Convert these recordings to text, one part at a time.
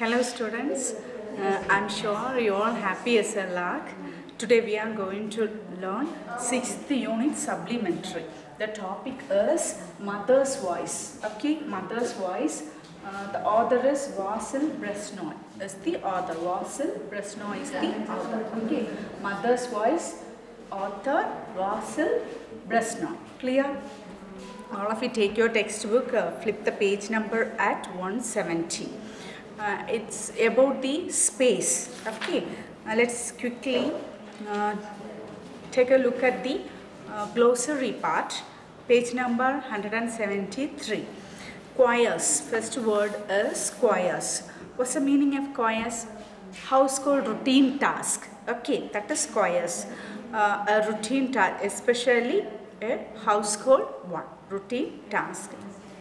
Hello students, I'm sure you all happy as a lark. Today we are going to learn 6th unit supplementary. The topic is Mother's Voice. Okay, Mother's Voice. The author is Vasil Bresnoy. Is the author. Vasil Bresnoy is the author. Okay, Mother's Voice. Author Vasil Bresnoy. Clear? All of you take your textbook, flip the page number at 170. It's about the space. Okay, let's quickly take a look at the glossary part, page number 173. Choirs. First word is choirs. What's the meaning of choirs? Household routine task. Okay, that is choirs. A routine task, especially a household one. Routine task,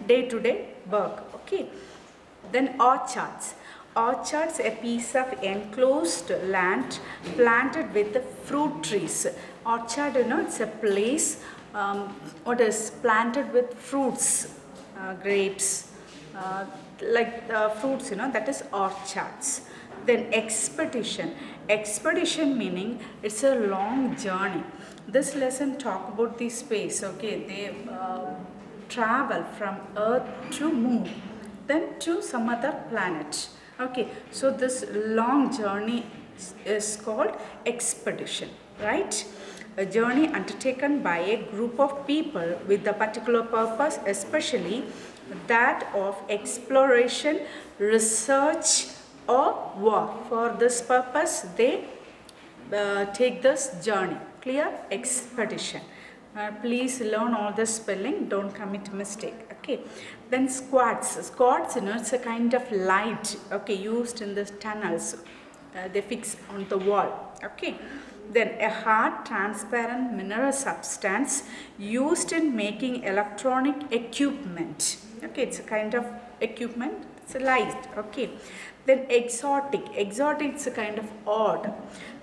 day-to-day work. Okay. Then orchards. Orchards, a piece of enclosed land planted with fruit trees. Orchard, it's a place what is planted with fruits, grapes, like fruits, that is orchards. Then expedition. Expedition meaning it's a long journey. This lesson talk about the space. Okay, they travel from Earth to Moon, then to some other planet. Okay, so this long journey is called expedition, right? A journey undertaken by a group of people with a particular purpose, especially that of exploration, research or work. For this purpose, they take this journey. Clear? Expedition. Please learn all the spelling, don't commit mistake. Okay, then squads. Squads, it's a kind of light, okay, used in the tunnels. They fix on the wall. Okay, then a hard transparent mineral substance used in making electronic equipment. Okay, it's a kind of equipment, it's a light. Okay, then exotic. Exotic is a kind of odd.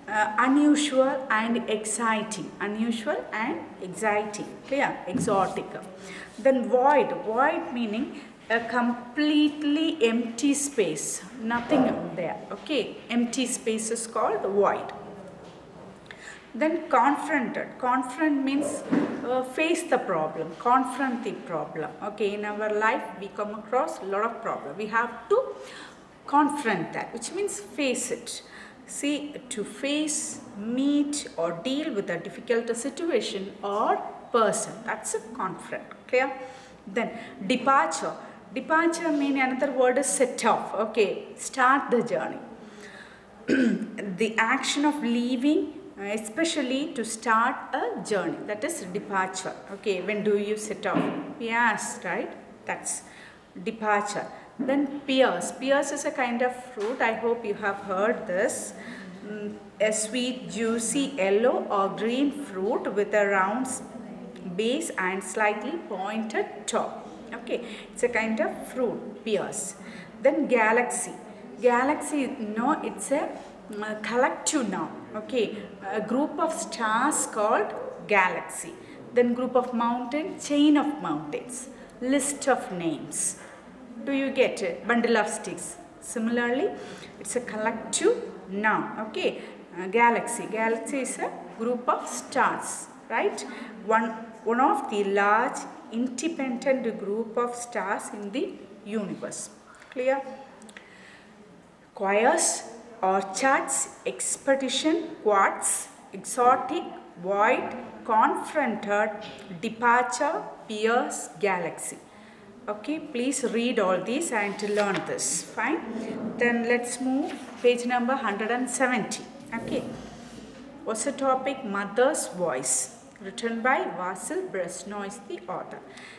Unusual and exciting. Unusual and exciting. Clear? Exotic. Then void. Void meaning a completely empty space. Nothing there. Okay. Empty space is called void. Then confronted. Confront means face the problem. Confront the problem. Okay. In our life we come across a lot of problems. We have to confront that, which means face it. See, to face, meet or deal with a difficult situation or person. That's a confront. Clear? Then departure. Departure means another word is set off. Okay, start the journey. The action of leaving, especially to start a journey. That is departure. Okay, when do you set off? We asked, right? That's departure. Then pears. Pears is a kind of fruit. I hope you have heard this. A sweet, juicy yellow or green fruit with a round base and slightly pointed top. Okay, it's a kind of fruit, pears. Then galaxy. Galaxy, it's a collective noun. Okay, a group of stars called galaxy. Then group of mountain, chain of mountains. List of names. Do you get it? Bundle of sticks. Similarly, it's a collective noun. Okay, galaxy. Galaxy is a group of stars, right? One of the large independent group of stars in the universe. Clear? Choirs, orchards, expedition, quads, exotic, void, confronted, departure, peers, galaxy. Okay, please read all these and learn this. Fine. Then let's move page number 170. Okay. What's the topic? Mother's Voice. Written by Vasil Bresnoy is the author.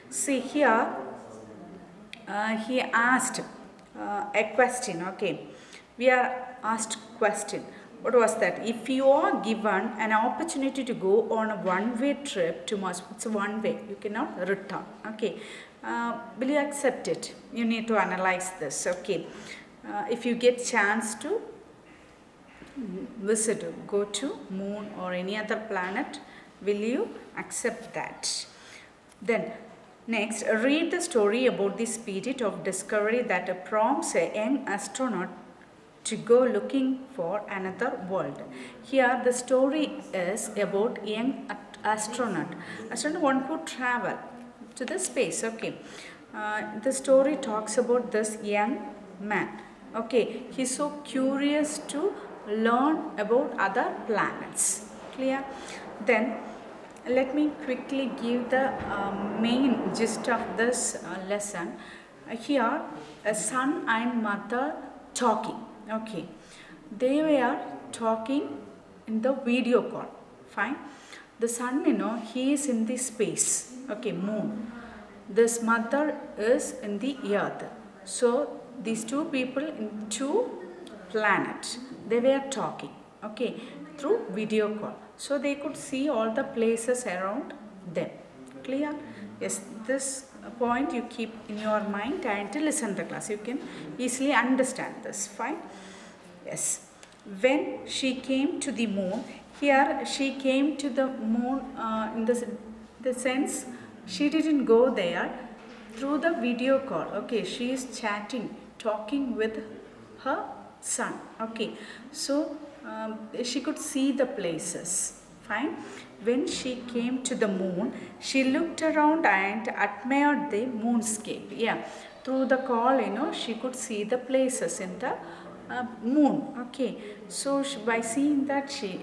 See here, he asked a question. Okay. We are asked question. What was that? If you are given an opportunity to go on a one-way trip to Moscow, it's a one-way, you cannot return. Okay. Will you accept it? You need to analyze this. Okay. If you get chance to visit, go to moon or any other planet, will you accept that? Then Next, read the story about the spirit of discovery that prompts a young astronaut to go looking for another world. Here the story is about young astronaut one who travel to the space. Okay, the story talks about this young man. Okay, he's so curious to learn about other planets. Clear? Then let me quickly give the main gist of this lesson. Here, a son and mother talking. Okay, they were talking in the video call. Fine. The son, he is in the space. Okay, moon. This mother is in the earth. So these two people in two planets. They were talking. Okay, through video call. So they could see all the places around them. Clear? Yes, this point you keep in your mind and to listen to the class. You can easily understand this. Fine? Yes. When she came to the moon, here she came to the moon in the sense she didn't go there through the video call. Okay, she is chatting, talking with her son. Okay, so she could see the places. Fine. When she came to the moon, she looked around and admired the moonscape. Yeah, through the call, she could see the places in the moon. Okay, so by seeing that, she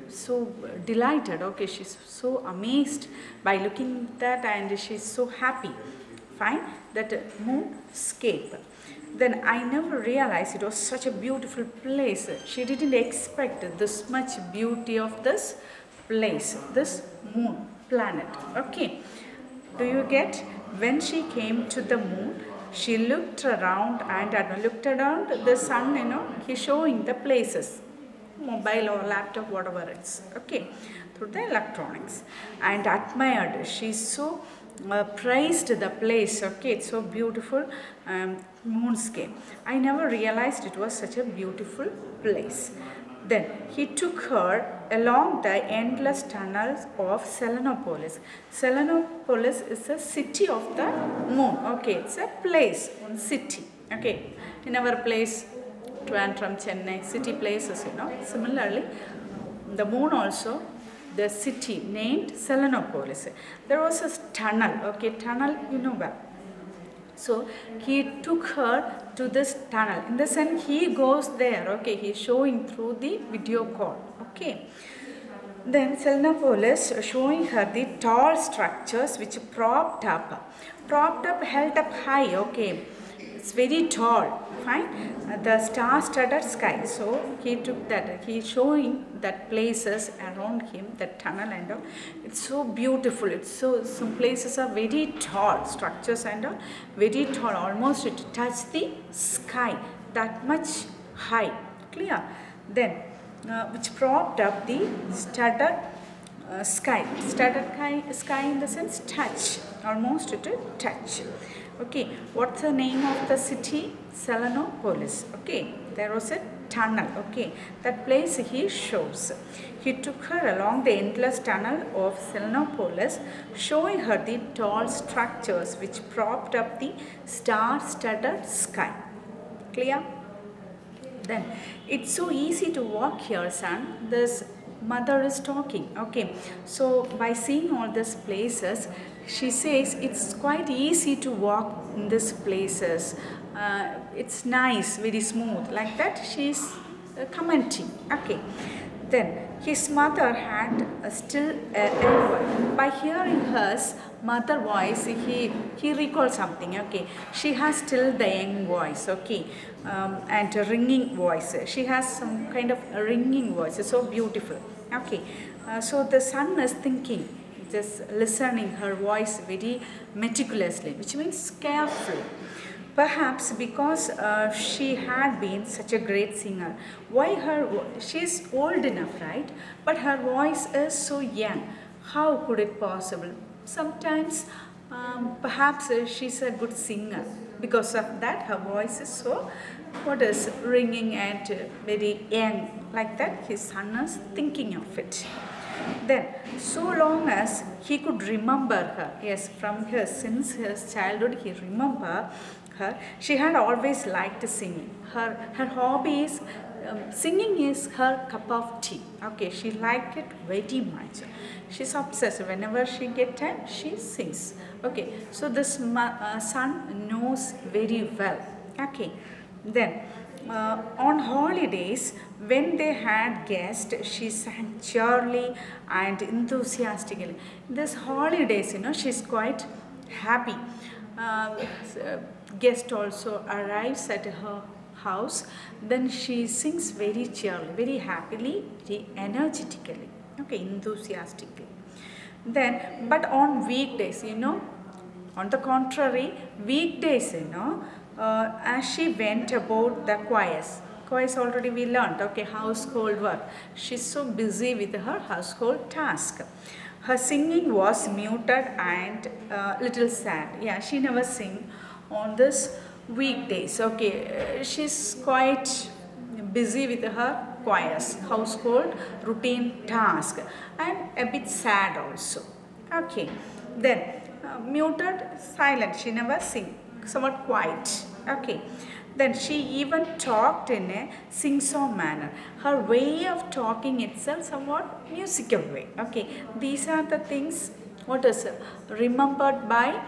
so delighted. Okay, she's so amazed by looking at that, and she's so happy. Fine, that moonscape. Then I never realized it was such a beautiful place. She didn't expect this much beauty of this place, this moon planet. Okay, do you get? When she came to the moon, she looked around and looked around the sun, he's showing the places, mobile or laptop, whatever it's. Okay, through the electronics, and admired. She's so praised the place. Okay, it's so beautiful, moonscape. I never realized it was such a beautiful place. Then he took her along the endless tunnels of Selenopolis. Selenopolis is a city of the moon. Okay, it's a place, one city. Okay, in our place, Trivandrum, Chennai, city places, Similarly, the moon also, the city named Selenopolis. There was a tunnel. Okay, tunnel, where. So he took her to this tunnel. In the sense, he goes there. Okay, he's showing through the video call. Okay. Then Selenopolis showing her the tall structures which propped up, held up high. Okay, it's very tall. Fine. The star-studded sky. So he took that. He's showing that places around him, that tunnel and all. It's so beautiful. It's so, some places are very tall, structures and all very tall. Almost it touched the sky, that much high. Clear? Then which propped up the studded sky. Studded sky in the sense touch. Almost it touch. Okay, what's the name of the city? Selenopolis. Okay, there was a tunnel. Okay, that place he shows. He took her along the endless tunnel of Selenopolis, showing her the tall structures which propped up the star-studded sky. Clear? Then, it's so easy to walk here, son. This mother is talking. Okay, so by seeing all these places, she says it's quite easy to walk in these places. It's nice, very smooth. Like that, she's commenting. Okay. Then his mother had still by hearing her mother voice, he recalled something. Okay, she has still the young voice. Okay, and a ringing voice. She has some kind of a ringing voice. It's so beautiful. Okay, so the son is thinking, just listening her voice very meticulously, which means careful. Perhaps because she had been such a great singer. Why she's old enough, right? But her voice is so young. How could it possible? Sometimes perhaps she's a good singer. Because of that, her voice is so, ringing and very young. Like that, his son is thinking of it. Then, so long as he could remember her, yes, from since his childhood, he remember her. She had always liked singing. Her hobby is singing is her cup of tea. Okay, she liked it very much. She's obsessed. Whenever she get time, she sings. Okay, so this son knows very well. Okay, then on holidays, when they had guests, she sang cheerily and enthusiastically. This holidays, she's quite happy. Guest also arrives at her house, then she sings very cheerily, very happily, very energetically, okay, enthusiastically. Then, but on weekdays, on the contrary, weekdays, as she went about the choirs already we learned, okay, household work. She's so busy with her household task. Her singing was muted and little sad. Yeah, she never sing on this weekdays. Okay, she's quite busy with her choirs, household routine task, and a bit sad also. Okay, then muted, silent. She never sing. Somewhat quiet. Okay. Then she even talked in a sing-song manner. Her way of talking itself somewhat musical way. Okay, these are the things what is remembered by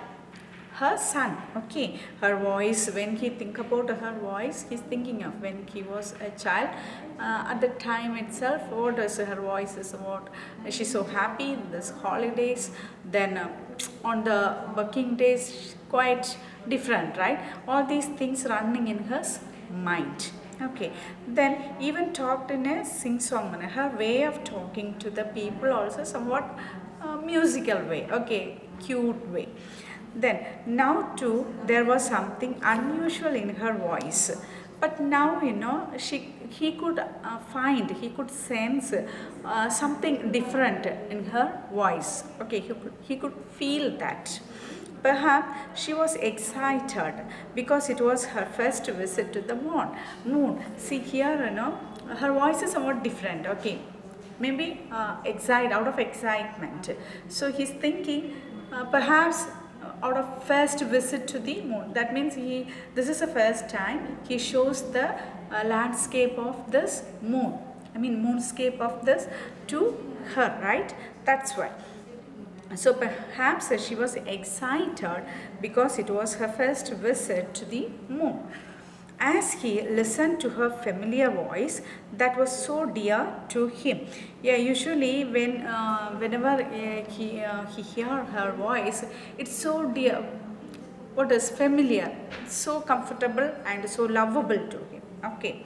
her son. Okay, her voice, when he think about her voice, he's thinking of when he was a child. At the time itself, what is her voice is what she's so happy this holidays. Then on the working days, quite different, right? All these things running in her mind. Okay, then even talked in a sing-song manner. Her way of talking to the people also somewhat musical way. Okay, cute way. Then now too there was something unusual in her voice, but now he could he could sense something different in her voice. Okay, he could feel that. Perhaps she was excited because it was her first visit to the moon. See here, her voice is somewhat different. Okay, maybe out of excitement. So he's thinking perhaps out of first visit to the moon. That means this is the first time he shows the landscape of this moon. I mean moonscape of this to her, right? That's why. So perhaps she was excited because it was her first visit to the moon. As he listened to her familiar voice that was so dear to him. Yeah, usually whenever he hear her voice, it's so dear. What is familiar, so comfortable and so lovable to him. Okay.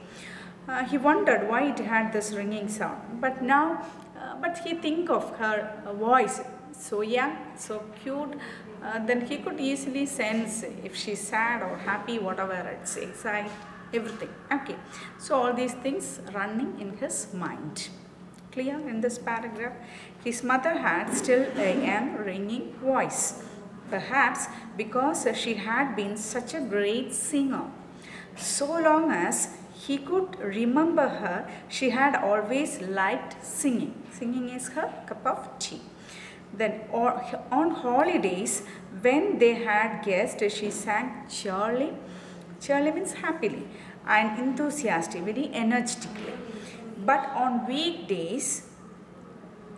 He wondered why it had this ringing sound. But now, but he think of her voice, so young, so cute. Then he could easily sense if she's sad or happy, whatever it's excited, everything. Okay. So all these things running in his mind. Clear in this paragraph? His mother had still a young ringing voice. Perhaps because she had been such a great singer. So long as he could remember her, she had always liked singing. Singing is her cup of tea. Then on holidays, when they had guests, she sang cheerily. Cheerily means happily and enthusiastically, very energetically. But on weekdays,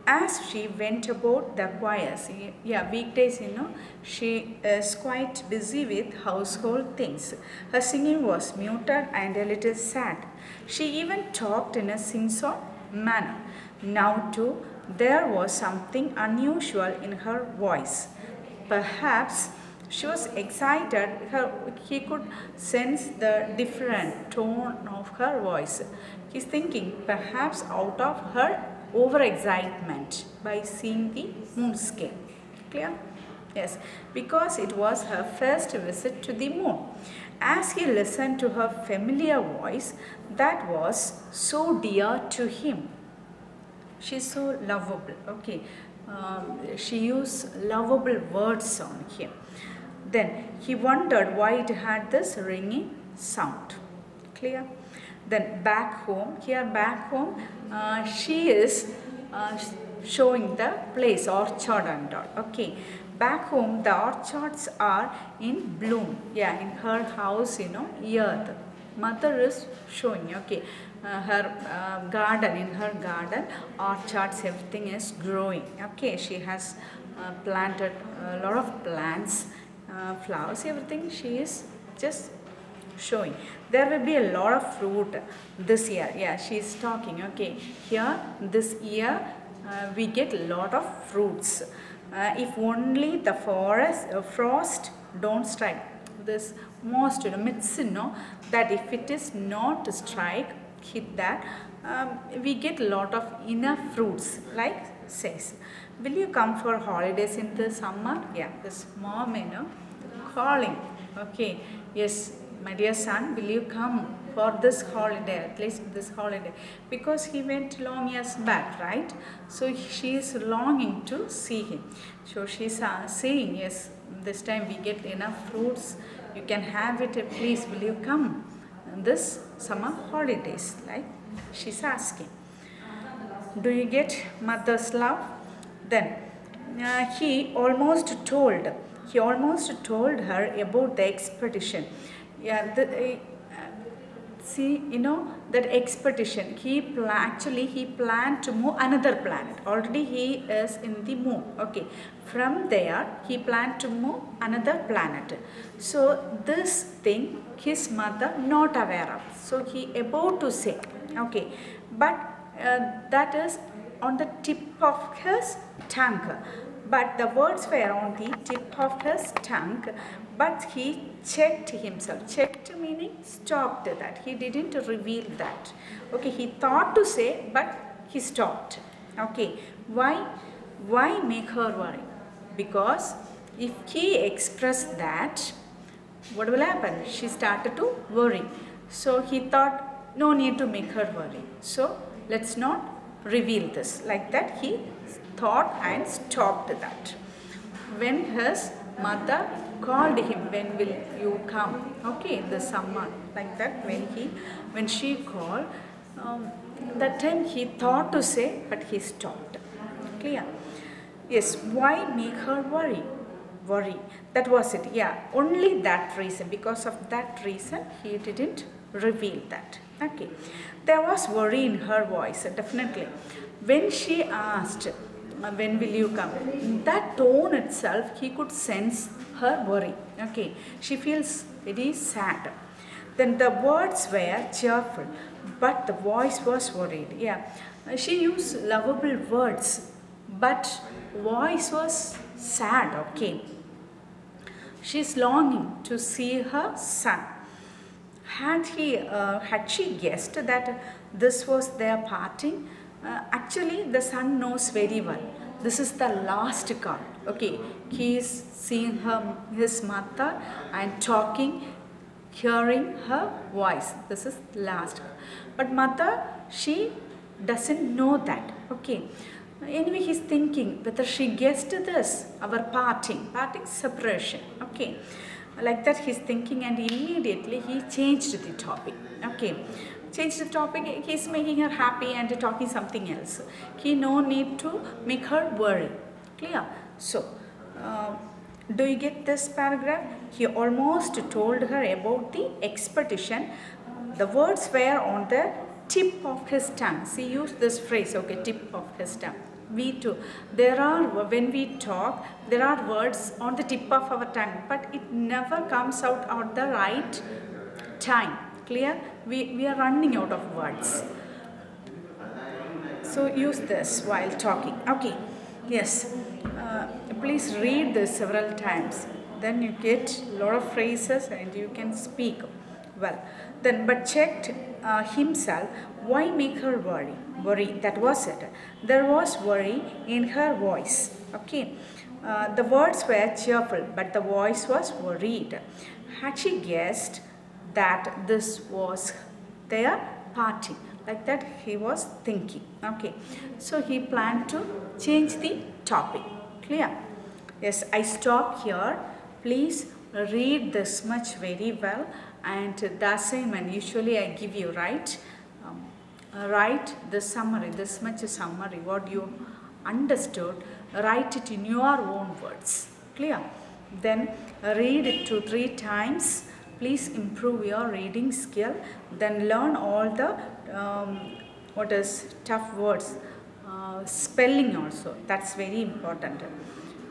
as she went about the choirs, yeah, weekdays, she is quite busy with household things. Her singing was muted and a little sad. She even talked in a sing-song manner. Now too, there was something unusual in her voice. Perhaps she was excited. He could sense the different tone of her voice. He's thinking perhaps out of her over-excitement by seeing the moonscape. Clear? Yes, because it was her first visit to the moon. As he listened to her familiar voice that was so dear to him. She's so lovable. Okay, she used lovable words on him. Then he wondered why it had this ringing sound. Clear? Then back home, she is showing the place, orchard and all. Okay, Back home, the orchards are in bloom. Yeah, in her house, earth. Mother is showing, okay, her garden, in her garden, orchards, everything is growing. Okay, she has planted a lot of plants, flowers, everything she is just showing. There will be a lot of fruit this year. Yeah, she is talking. Okay, here this year we get a lot of fruits. If only the frost don't strike. This most myths, that if it is not strike, hit that, we get a lot of enough fruits. Like says, will you come for holidays in the summer? Yeah, this mom, calling. Okay, yes, my dear son, will you come for this holiday, at least this holiday? Because he went long years back, right? So she is longing to see him. So she is saying, yes, this time we get enough fruits, you can have it, please will you come this summer holidays? Like she's asking. Do you get mother's love? Then he almost told her about the expedition. Yeah, see, that expedition. Actually he planned to move another planet. Already he is in the moon. Okay, from there he planned to move another planet. So this thing his mother not aware of. So he about to say, okay, but that is on the tip of his tongue. But the words were on the tip of his tongue, but he checked himself. Checked meaning stopped that. He didn't reveal that. Okay, he thought to say, but he stopped. Okay, why? Why make her worry? Because if he expressed that, what will happen? She started to worry. So he thought, no need to make her worry. So let's not reveal this. Like that he thought and stopped that. When his mother called him, when will you come? Okay, in the summer. Like that, when she called, that time he thought to say, but he stopped. Clear? Yes, why make her worry? Worry. That was it. Yeah, only that reason. Because of that reason, he didn't reveal that. Okay. There was worry in her voice, definitely. When she asked, when will you come? In that tone itself, he could sense her worry. Okay. She feels very sad. Then the words were cheerful, but the voice was worried. Yeah. She used lovable words, but voice was sad. Okay. She's longing to see her son. Had she guessed that this was their parting? Actually, the son knows very well. This is the last call. Okay, he is seeing his mother and talking, hearing her voice. This is last. But mother, she doesn't know that. Okay. Anyway, he's thinking whether she guessed this, our parting separation. Okay, like that he's thinking, and immediately he changed the topic. Okay, changed the topic. He's making her happy and talking something else. He no need to make her worry. Clear? So, do you get this paragraph? He almost told her about the expedition. The words were on the tip of his tongue. See, use this phrase, okay, tip of his tongue. We too. When we talk, there are words on the tip of our tongue, but it never comes out at the right time. Clear? We are running out of words. So use this while talking. Okay. Yes. Please read this several times. Then you get a lot of phrases and you can speak well. Then, but checked himself. Why make her worry? Worry, that was it. There was worry in her voice. Okay. The words were cheerful, but the voice was worried. Had she guessed that this was their party? Like that he was thinking. Okay. So he planned to change the topic. Clear? Yes, I stop here. Please read this much very well. And the assignment usually I give you, right? Write the summary, this much summary, what you understood, write it in your own words. Clear? Then read it 2-3 times. Please improve your reading skill. Then learn all the what is tough words, spelling also. That's very important.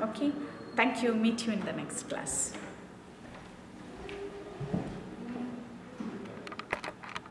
Okay. Thank you. Meet you in the next class.